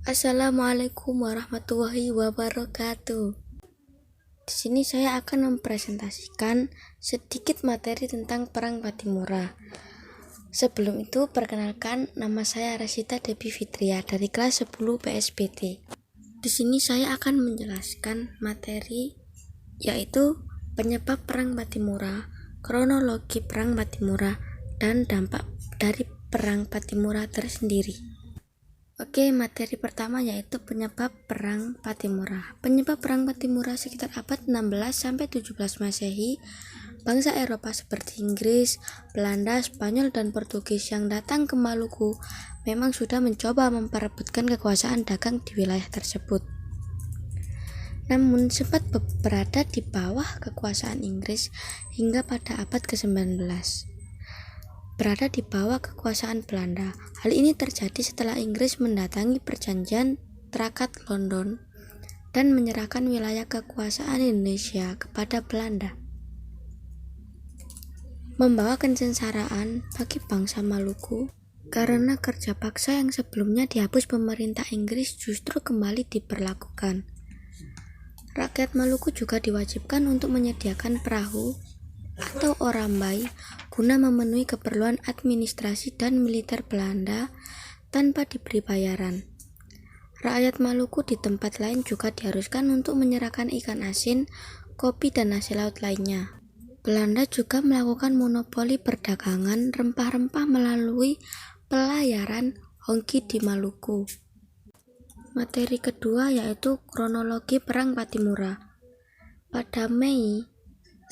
Assalamualaikum warahmatullahi wabarakatuh. Di sini saya akan mempresentasikan sedikit materi tentang Perang Pattimura. Sebelum itu, perkenalkan, nama saya Rasita Debi Fitria dari kelas 10 PSBT. Di sini saya akan menjelaskan materi yaitu penyebab Perang Pattimura, kronologi Perang Pattimura, dan dampak dari Perang Pattimura tersendiri. Oke, materi pertama yaitu penyebab Perang Pattimura. Penyebab Perang Pattimura sekitar abad 16 sampai 17 Masehi, bangsa Eropa seperti Inggris, Belanda, Spanyol, dan Portugis yang datang ke Maluku memang sudah mencoba memperebutkan kekuasaan dagang di wilayah tersebut. Namun sempat berada di bawah kekuasaan Inggris hingga pada abad ke-19. Berada di bawah kekuasaan Belanda. Hal ini terjadi setelah Inggris mendatangi perjanjian Trakat London dan menyerahkan wilayah kekuasaan Indonesia kepada Belanda, membawa kesengsaraan bagi bangsa Maluku karena kerja paksa yang sebelumnya dihapus pemerintah Inggris justru kembali diberlakukan. Rakyat Maluku juga diwajibkan untuk menyediakan perahu atau orambai guna memenuhi keperluan administrasi dan militer Belanda tanpa diberi bayaran. Rakyat Maluku di tempat lain juga diharuskan untuk menyerahkan ikan asin, kopi, dan hasil laut lainnya. Belanda juga melakukan monopoli perdagangan rempah-rempah melalui pelayaran Hongki di Maluku. Materi kedua yaitu kronologi Perang Pattimura. Pada Mei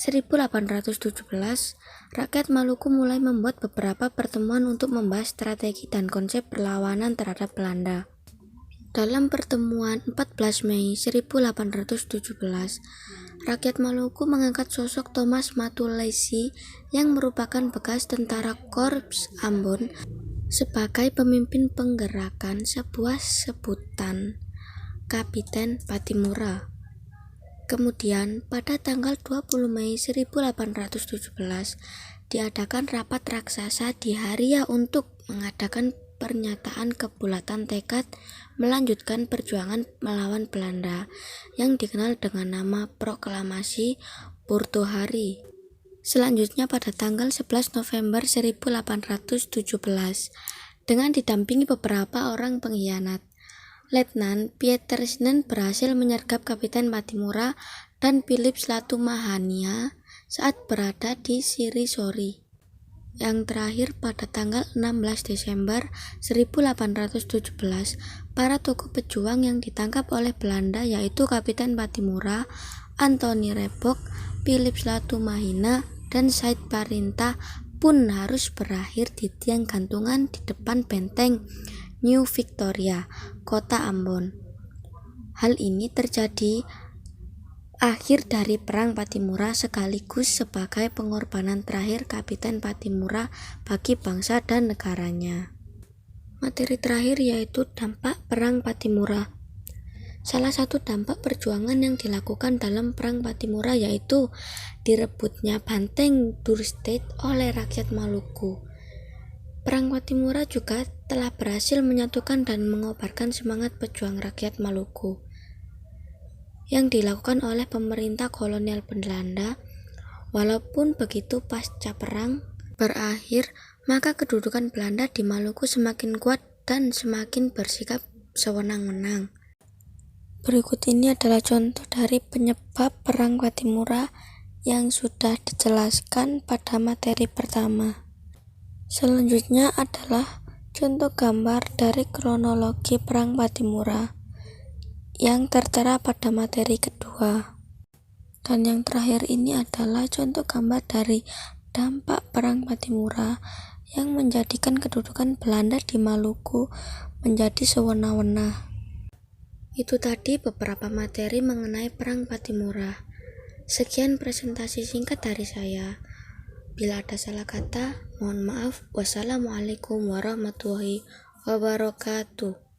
1817, rakyat Maluku mulai membuat beberapa pertemuan untuk membahas strategi dan konsep perlawanan terhadap Belanda. Dalam pertemuan 14 Mei 1817, rakyat Maluku mengangkat sosok Thomas Matulesi yang merupakan bekas tentara Korps Ambon sebagai pemimpin penggerakan sebuah sebutan Kapiten Pattimura. Kemudian, pada tanggal 20 Mei 1817, diadakan rapat raksasa di Haria untuk mengadakan pernyataan kebulatan tekad melanjutkan perjuangan melawan Belanda yang dikenal dengan nama Proklamasi Portohari. Selanjutnya pada tanggal 11 November 1817, dengan didampingi beberapa orang pengkhianat, Letnan Pietersen berhasil menyergap Kapiten Pattimura dan Philip Latumahania saat berada di Sirisori. Yang terakhir pada tanggal 16 Desember 1817, para tokoh pejuang yang ditangkap oleh Belanda yaitu Kapiten Pattimura, Antoni Rebok, Philip Latumahina, dan Said Parinta pun harus berakhir di tiang gantungan di depan benteng New Victoria, kota Ambon. Hal ini terjadi akhir dari Perang Pattimura sekaligus sebagai pengorbanan terakhir Kapiten Pattimura bagi bangsa dan negaranya. Materi terakhir yaitu dampak Perang Pattimura. Salah satu dampak perjuangan yang dilakukan dalam Perang Pattimura yaitu direbutnya Banteng Durstate oleh rakyat Maluku. Perang Pattimura juga telah berhasil menyatukan dan mengobarkan semangat pejuang rakyat Maluku yang dilakukan oleh pemerintah kolonial Belanda. Walaupun begitu, pasca perang berakhir, maka kedudukan Belanda di Maluku semakin kuat dan semakin bersikap sewenang-wenang. Berikut ini adalah contoh dari penyebab Perang Pattimura yang sudah dijelaskan pada materi pertama. Selanjutnya adalah contoh gambar dari kronologi Perang Pattimura yang tertera pada materi kedua. Dan yang terakhir ini adalah contoh gambar dari dampak Perang Pattimura yang menjadikan kedudukan Belanda di Maluku menjadi sewenang-wenang. Itu tadi beberapa materi mengenai Perang Pattimura. Sekian presentasi singkat dari saya. Bila ada salah kata, mohon maaf. Wassalamualaikum warahmatullahi wabarakatuh.